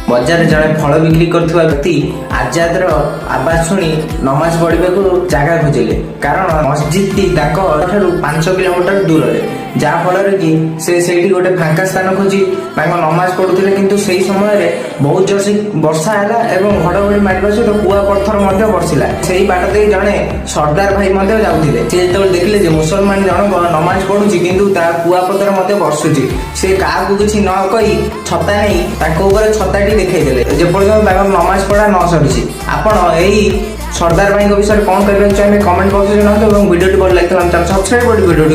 बजार जड़े फल बिक्री करथिबा व्यक्ति आजादर आवाज शुणी नमाज पढ़ा जगह खोजिले कारण मस्जिद टी 5 किलोमीटर दूर जहाँ फल कि से गोटे फांका स्थान खोजी नमाज पढ़ुले किंतु से समय बहुत जोर से वर्षा है घड़घड़ी मारिबा सहित कुआ पत्थर बरसिला से बाट दे जड़े सरदार भाई जाऊे सी जो देखिले जे मुसलमान जनक नमाज पढ़ुची किंतु कुआ पत्थर बरसुची से क्या किसी न कही छता नहीं छताटी देखईदे जेपर्यंत नमाज पढ़ा न सरी आपण यही सरदार भाई विषय कौन कहना चाहिए कमेंट बॉक्स में जनातु वीडियो भल लगी सब्सक्राइब वीडियो